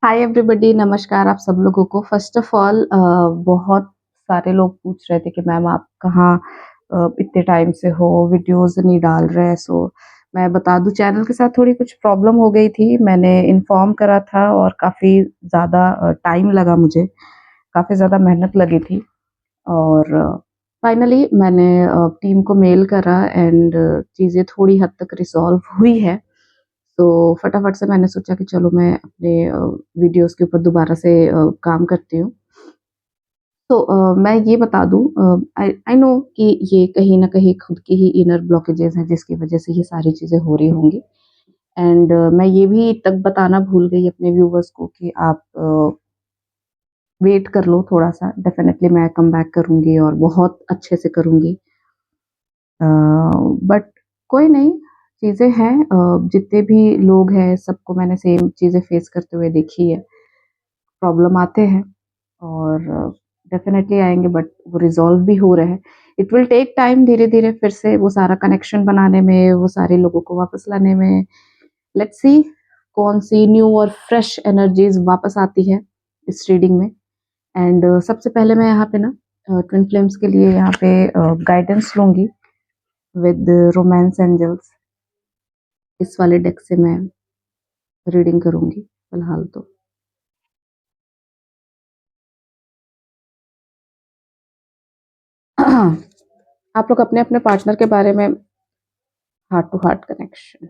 Hi everybody, नमस्कार आप सब लोगों को। फ़र्स्ट ऑफ़ ऑल बहुत सारे लोग पूछ रहे थे कि मैम आप कहाँ इतने टाइम से हो, वीडियोज़ नहीं डाल रहे। सो मैं बता दूँ, चैनल के साथ थोड़ी कुछ प्रॉब्लम हो गई थी। मैंने इन्फॉर्म करा था और काफ़ी ज़्यादा टाइम लगा मुझे, काफ़ी ज़्यादा मेहनत लगी थी और फाइनली मैंने टीम को मेल करा एंड चीज़ें थोड़ी हद तक रिज़ॉल्व हुई है। तो फटाफट से मैंने सोचा कि चलो मैं अपने वीडियोज़ के ऊपर दोबारा से काम करती हूँ। तो मैं ये बता दूँ, आई आई नो कि ये कहीं न कहीं खुद की ही इनर ब्लॉकेजेज़ हैं जिसकी वज़ह से ये सारी चीज़ें हो रही होंगी। एंड मैं ये भी तक बताना भूल गई अपने व्यूअर्स को कि आप वेट कर लो थोड़ा-सा, डेफ़िनेटली मैं कम बैक करूँगी और बहुत अच्छे से करूँगी। अ, बट कोई नहीं, चीज़ें हैं, जितने भी लोग हैं सबको मैंने सेम चीज़ें फेस करते हुए देखी है। प्रॉब्लम आते हैं और डेफ़िनेटली आएँगे, बट वो रिज़ॉल्व भी हो रहे हैं। इट विल टेक टाइम, धीरे-धीरे फिर से वो सारा कनेक्शन बनाने में, वो सारे लोगों को वापस लाने में। लेट्स सी कौन-सी न्यू और फ्रेश एनर्जीज़ वापस आती है इस रीडिंग में। एंड सबसे पहले मैं यहाँ पे ना ट्विन फ्लेम्स के लिए यहाँ पे गाइडेंस लूँगी विद रोमांस एंजल्स। इस वाले डेक से मैं रीडिंग करूँगी फिलहाल तो। आप लोग अपने-अपने पार्टनर के बारे में heart to heart connection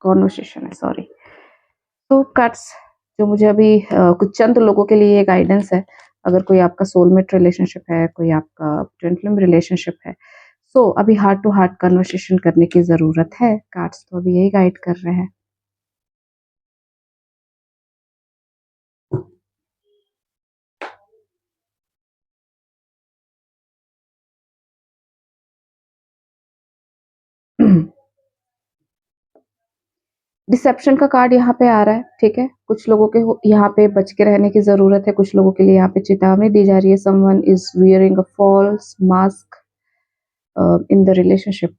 conversation है, सॉरी। तो कार्ड्स जो मुझे अभी कुछ चंद लोगों के लिए गाइडेंस है। अगर कोई आपका सोलमेट रिलेशनशिप है, कोई आपका ट्विन फ्लेम रिलेशनशिप है, सो अभी हार्ट टू हार्ट कन्वर्सेशन करने की ज़रूरत है। कार्ड्स तो अभी यही गाइड कर रहे हैं। डिसेप्शन का कार्ड यहाँ पे आ रहा है, ठीक है? कुछ लोगों के हो यहाँ पे बच के रहने की ज़रूरत है, कुछ लोगों के लिए यहाँ पे चेतावनी दी जा रही है। Someone is wearing a false mask in the relationship.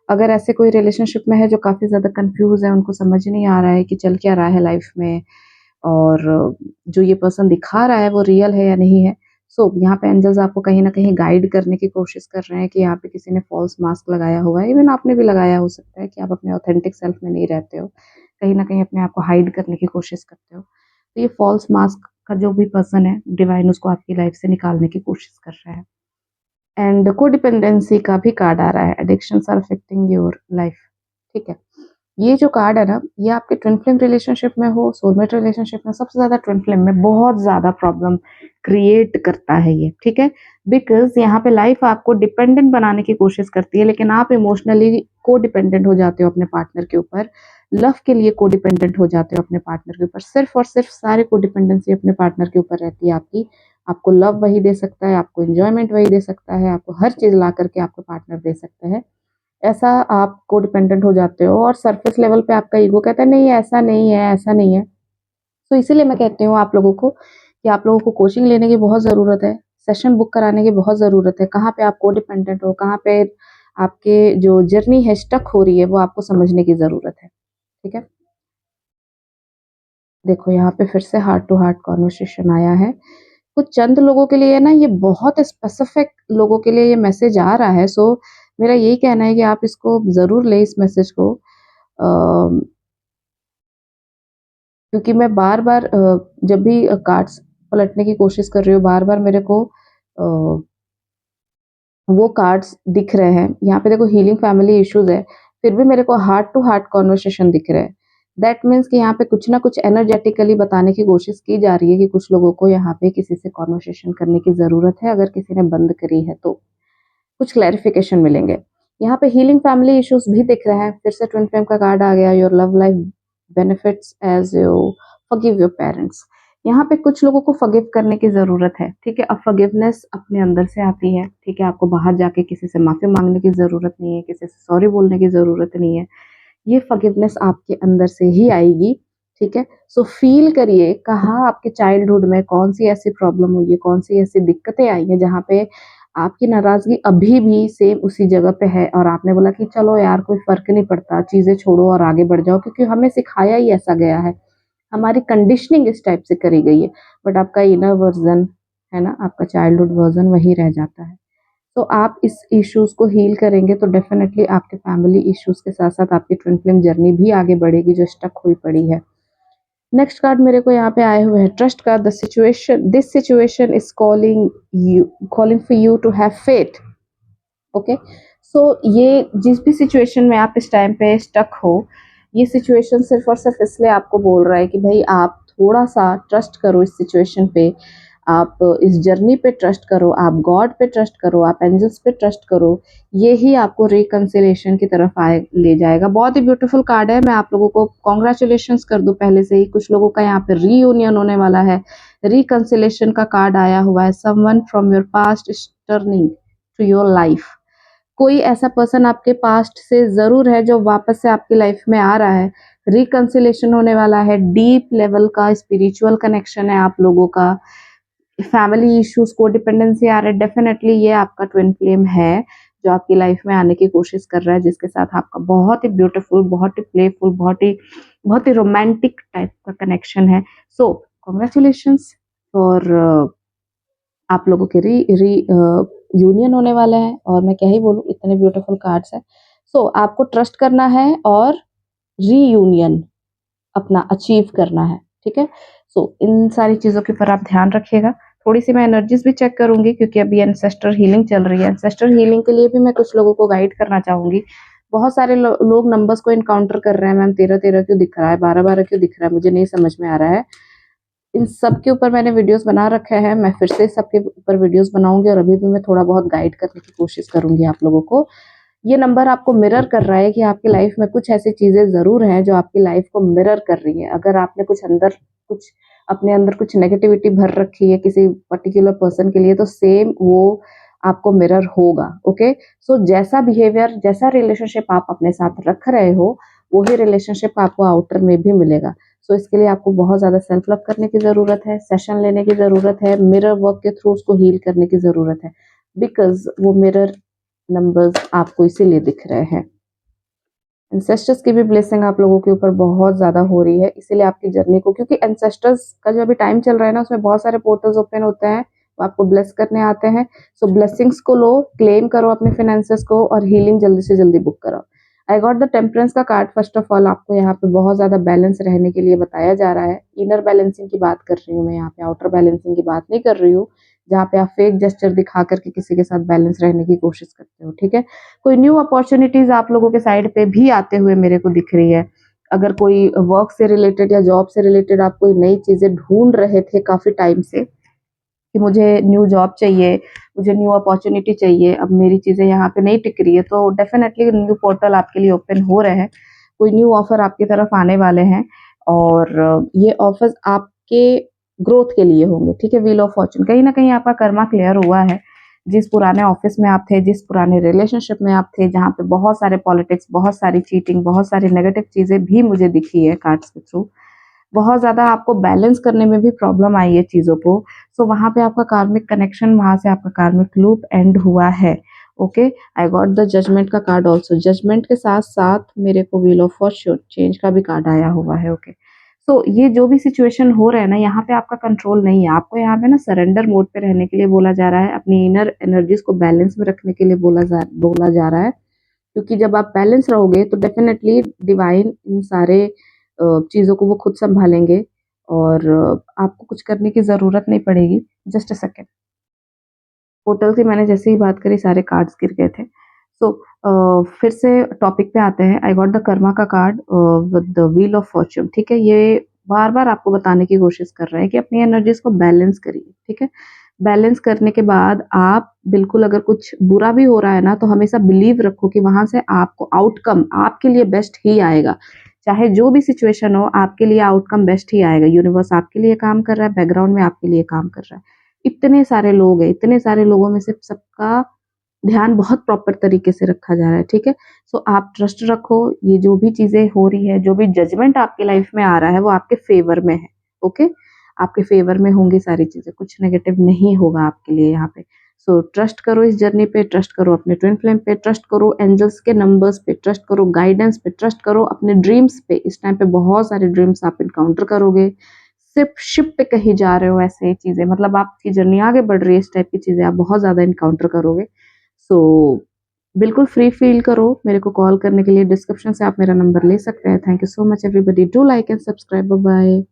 अगर ऐसे कोई रिलेशनशिप में है जो काफ़ी ज़्यादा कन्फ्यूज़ है, उनको समझ नहीं आ रहा है कि चल क्या रहा है लाइफ़ में और जो ये पर्सन दिखा रहा है वो रियल है या नहीं है। सो यहाँ पे एंजल्स आपको कहीं न कहीं गाइड करने की कोशिश कर रहे हैं कि यहाँ पे किसी ने फॉल्स मास्क लगाया हुआ है। इवन आपने भी लगाया हो सकता है कि आप अपने ऑथेंटिक सेल्फ में नहीं रहते हो। कहीं न कहीं अपने आप को हाइड करने की कोशिश करते हो। तो ये फॉल्स मास्क का जो भी पर्सन है, डिवाइन उसको आपकी लाइफ़ से निकालने की कोशिश कर रहा है। एंड कोडिपेंडेंसी का भी कार्ड आ रहा है, addictions are affecting your life, ठीक है। ये जो कार्ड है ना, ये आपके ट्विन फ्लेम रिलेशनशिप में हो, सोलमेट रिलेशनशिप में, सबसे ज्यादा ट्विन फ्लेम में बहुत ज्यादा प्रॉब्लम क्रिएट करता है ये, ठीक है। बिकॉज यहाँ पे लाइफ आपको डिपेंडेंट बनाने की कोशिश करती है, लेकिन आप इमोशनली को डिपेंडेंट हो जाते हो अपने पार्टनर के ऊपर। लव के लिए को डिपेंडेंट हो जाते हो अपने पार्टनर के ऊपर, सिर्फ और सिर्फ सारे को डिपेंडेंसी अपने पार्टनर के ऊपर रहती है आपकी। आपको लव वही दे सकता है, आपको एंजॉयमेंट वही दे सकता है, आपको हर चीज ला करके आपको पार्टनर दे सकता है। ऐसा आप कोडिपेंडेंट हो जाते हो और सरफेस लेवल पे आपका ईगो कहता है नहीं ऐसा नहीं है, ऐसा नहीं है। तो इसीलिए मैं कहती हूँ आप लोगों को कि आप लोगों को कोचिंग लेने की बहुत ज़रूरत है, सेशन बुक कराने की बहुत ज़रूरत है। कहाँ पे आप कोडिपेंडेंट हो, कहाँ पे आपके जो जर्नी है स्टक हो रही है, वो आपको समझने की ज़रूरत है, ठीक है? देखो यहाँ पे फिर से हार्ट टू हार्ट कन्वर्सेशन आया है। कुछ चंद लोगों के लिए ना ये बहुत स्पेसिफिक लोगों के लिए ये मैसेज आ रहा है। सो मेरा यही कहना है कि आप इसको ज़रूर लें, इस मैसेज को। क्योंकि मैं बार-बार जब भी कार्ड्स पलटने की कोशिश कर रही हूँ, बार-बार मेरे को अ, वो कार्ड्स दिख रहे हैं। यहाँ पे देखो हीलिंग फैमिली इश्यूज़ है, फिर भी मेरे को हार्ट टू हार्ट कन्वर्सेशन दिख रहा है। दैट मीन्स कि यहाँ पे कुछ ना कुछ एनर्जेटिकली बताने की कोशिश की जा रही है कि कुछ लोगों को यहाँ पे किसी से कन्वर्सेशन करने की ज़रूरत है, अगर किसी ने बंद करी है तो। कुछ क्लैरिफिकेशन मिलेंगे। यहाँ पे हीलिंग फैमिली इश्यूज़ भी दिख रहे हैं, फिर से ट्विन फ्लेम का कार्ड आ गया, your love life benefits as you forgive your parents. यहाँ पे कुछ लोगों को फॉरगिव करने की ज़रूरत है, ठीक है? अब फॉरगिवनेस अपने अंदर से आती है, ठीक है? आपको बाहर जाके किसी से माफ़ी माँगने की ज़रूरत नहीं है, किसी से सॉरी बोलने की ज़रूरत नहीं है। ये फॉरगिवनेस आपके अंदर से ही आएगी, ठीक है? सो फ़ील करिए कहाँ आपके चाइल्डहुड में कौन-सी ऐसी प्रॉब्लम हुई है, कौन-सी ऐसी दिक्कतें आई हैं जहाँ पे आपकी नाराज़गी अभी भी सेम उसी जगह पे है और आपने बोला कि चलो यार कोई फ़र्क नहीं पड़ता, चीज़ें छोड़ो और आगे बढ़ जाओ, क्योंकि हमें सिखाया ही ऐसा गया है। हमारी कंडीशनिंग इस टाइप से करी गई है, बट आपका इनर वर्जन है ना, आपका चाइल्डहुड वर्जन वही रह जाता है। तो आप इस इश्यूज को हील करेंगे तो डेफिनेटली आपके फैमिली इश्यूज के साथ साथ आपकी ट्विन फ्लेम जर्नी भी आगे बढ़ेगी जो स्टक हुई पड़ी है। नेक्स्ट कार्ड मेरे को यहाँ पे आए हुए हैं trust card. The situation, this situation is calling for you to have faith. Okay, so ये जिस भी सिचुएशन में आप इस टाइम पे स्टक हो, ये सिचुएशन सिर्फ और सिर्फ इसलिए आपको बोल रहा है कि भाई आप थोड़ा सा ट्रस्ट करो इस सिचुएशन पे, आप इस जर्नी पे ट्रस्ट करो, आप गॉड पे ट्रस्ट करो, आप एंजल्स पे ट्रस्ट करो। ये ही आपको रिकंसिलेशन की तरफ आए ले जाएगा। बहुत ही ब्यूटीफुल कार्ड है। मैं आप लोगों को कॉन्ग्रेचुलेशंस कर दूं पहले से ही। कुछ लोगों का यहाँ पे रीयूनियन होने वाला है, रिकंसिलेशन का कार्ड आया हुआ है। Someone from your past is turning to your life. कोई ऐसा पर्सन आपके पास्ट से जरूर है जो वापस से आपकी लाइफ में आ रहा है। रिकंसिलेशन होने वाला है, डीप लेवल का स्पिरिचुअल कनेक्शन है आप लोगों का। फैमिली इश्यूज, को डिपेंडेंसी आ रहा है, डेफिनेटली ये आपका ट्विन फ्लेम है जो आपकी लाइफ में आने की कोशिश कर रहा है, जिसके साथ आपका बहुत ही ब्यूटीफुल, बहुत ही प्लेफुल, बहुत ही रोमांटिक टाइप का कनेक्शन है। सो कॉन्ग्रेचुलेशंस फॉर आप लोगों के री यूनियन होने वाला है। और मैं क्या ही बोलूँ, इतने ब्यूटीफुल कार्ड्स है। सो आपको ट्रस्ट करना है और रीयूनियन अपना अचीव करना है, ठीक है। सो इन सारी चीज़ों के ऊपर आप ध्यान रखिएगा। थोड़ी सी मैं एनर्जीज भी चेक करूंगी क्योंकि अभी एंसेस्टर हीलिंग चल रही है। एंसेस्टर हीलिंग के लिए भी मैं कुछ लोगों को गाइड करना चाहूंगी। बहुत सारे लोग नंबर्स को इनकाउंटर कर रहे हैं, मैम 13-13 क्यों दिख रहा है, 12-12 क्यों दिख रहा है, मुझे नहीं समझ में आ रहा है। इन सब के ऊपर मैंने वीडियोस बना रखे हैं, मैं फिर से सबके ऊपर वीडियोस बनाऊंगी और अभी भी मैं थोड़ा बहुत गाइड करने की कोशिश करूंगी आप लोगों को। ये नंबर आपको मिरर कर रहा है कि आपकी लाइफ में कुछ ऐसी चीजें जरूर हैं जो आपकी लाइफ को मिरर कर रही है। अगर आपने कुछ अपने अंदर कुछ नेगेटिविटी भर रखी है किसी पर्टिकुलर पर्सन के लिए, तो सेम वो आपको मिरर होगा। ओके, सो जैसा बिहेवियर, जैसा रिलेशनशिप आप अपने साथ रख रहे हो, वही रिलेशनशिप आपको आउटर में भी मिलेगा। सो इसके लिए आपको बहुत ज्यादा सेल्फ लव करने की जरूरत है, सेशन लेने की जरूरत है, मिरर वर्क के थ्रू उसको हील करने की जरूरत है। बिकॉज वो मिरर नंबर्स आपको इसीलिए दिख रहे हैं। एंसेस्टर्स की भी ब्लेसिंग आप लोगों के ऊपर बहुत ज्यादा हो रही है, इसीलिए आपकी जर्नी को, क्योंकि एंसेस्टर्स का जो अभी टाइम चल रहा है ना, उसमें बहुत सारे पोर्टल्स ओपन होते हैं, वो आपको ब्लेस करने आते हैं। सो ब्लेसिंग्स को लो, क्लेम करो अपने फाइनेंसेस को और हीलिंग जल्दी से जल्दी बुक करो। आई गॉट द टेम्परेंस का कार्ड। फर्स्ट ऑफ ऑल आपको यहाँ पे बहुत ज्यादा बैलेंस रहने के लिए बताया जा रहा है। इनर बैलेंसिंग की बात कर रही हूँ मैं यहाँ पे, आउटर बैलेंसिंग की बात नहीं कर रही हूँ जहाँ पे आप फेक जेस्चर दिखा करके किसी के साथ बैलेंस रहने की कोशिश करते हो, ठीक है। कोई न्यू अपॉर्चुनिटीज आप लोगों के साइड पे भी आते हुए मेरे को दिख रही है। अगर कोई वर्क से रिलेटेड या जॉब से रिलेटेड आप कोई नई चीजें ढूंढ रहे थे काफी टाइम से कि मुझे न्यू जॉब चाहिए, मुझे न्यू अपॉर्चुनिटी चाहिए, अब मेरी चीजें यहाँ पे नहीं टिक रही है, तो डेफिनेटली न्यू पोर्टल आपके लिए ओपन हो रहे हैं। कोई न्यू ऑफर आपकी तरफ आने वाले हैं और ये ऑफर्स आपके ग्रोथ के लिए होंगे, ठीक है। व्हील ऑफ फॉर्चून, कहीं ना कहीं आपका कर्मा क्लियर हुआ है। जिस पुराने ऑफिस में आप थे, जिस पुराने रिलेशनशिप में आप थे, जहाँ पे बहुत सारे पॉलिटिक्स, बहुत सारी चीटिंग, बहुत सारी नेगेटिव चीजें भी मुझे दिखी है कार्ड्स के थ्रू, बहुत ज्यादा आपको बैलेंस करने में भी प्रॉब्लम आई है चीजों को। सो वहां पे आपका कार्मिक कनेक्शन, वहां से आपका कार्मिक लूप एंड हुआ है। Okay, I got the judgement का कार्ड ऑल्सो। जजमेंट के साथ साथ मेरे को व्हील ऑफ फॉर्च्यून, चेंज का भी कार्ड आया हुआ है। ओके, सो ये जो भी सिचुएशन हो रहा है ना, यहाँ पे आपका कंट्रोल नहीं है। आपको यहाँ पे ना सरेंडर मोड पे रहने के लिए बोला जा रहा है, अपनी इनर एनर्जीज को बैलेंस में रखने के लिए बोला जा रहा है। क्योंकि जब आप बैलेंस रहोगे तो डेफिनेटली डिवाइन इन सारे चीज़ों को वो खुद संभालेंगे और आपको कुछ करने की ज़रूरत नहीं पड़ेगी। जस्ट अ सेकेंड, पोर्टल की मैंने जैसे ही बात करी सारे कार्ड्स गिर गए थे। सो फिर से टॉपिक पे आते हैं। आई गॉट द कर्मा का card with the wheel of Fortune, ठीक है। ये बार बार आपको बताने की कोशिश कर रहे हैं कि अपनी एनर्जीज को बैलेंस करिए, ठीक है। बैलेंस करने के बाद आप बिल्कुल, अगर कुछ बुरा भी हो रहा है ना, तो हमेशा बिलीव रखो कि वहां से आपको आउटकम आपके लिए बेस्ट ही आएगा। चाहे जो भी सिचुएशन हो, आपके लिए आउटकम बेस्ट ही आएगा। यूनिवर्स आपके लिए काम कर रहा है, बैकग्राउंड में आपके लिए काम कर रहा है। इतने सारे लोग हैं, इतने सारे लोगों में से सबका ध्यान बहुत प्रॉपर तरीके से रखा जा रहा है, ठीक है। सो आप ट्रस्ट रखो, ये जो भी चीजें हो रही है, जो भी जजमेंट आपकी लाइफ में आ रहा है, वो आपके फेवर में है। ओके, आपके फेवर में होंगी सारी चीजें, कुछ नेगेटिव नहीं होगा आपके लिए यहाँ पे। सो ट्रस्ट करो इस जर्नी पे, ट्रस्ट करो अपने ट्विन फ्लेम पे, ट्रस्ट करो एंजल्स के नंबर्स पे, ट्रस्ट करो गाइडेंस पे, ट्रस्ट करो अपने ड्रीम्स पे। इस टाइम पे बहुत सारे ड्रीम्स आप इनकाउंटर करोगे। सिर्फ शिप पे कहीं जा रहे हो, ऐसे चीजें, मतलब आपकी जर्नी आगे बढ़ रही है, इस टाइप की चीजें आप बहुत ज्यादा इनकाउंटर करोगे। सो बिल्कुल फ्री फील करो मेरे को कॉल करने के लिए। डिस्क्रिप्शन से आप मेरा नंबर ले सकते हैं। Thank you so much everybody, do like and subscribe, bye.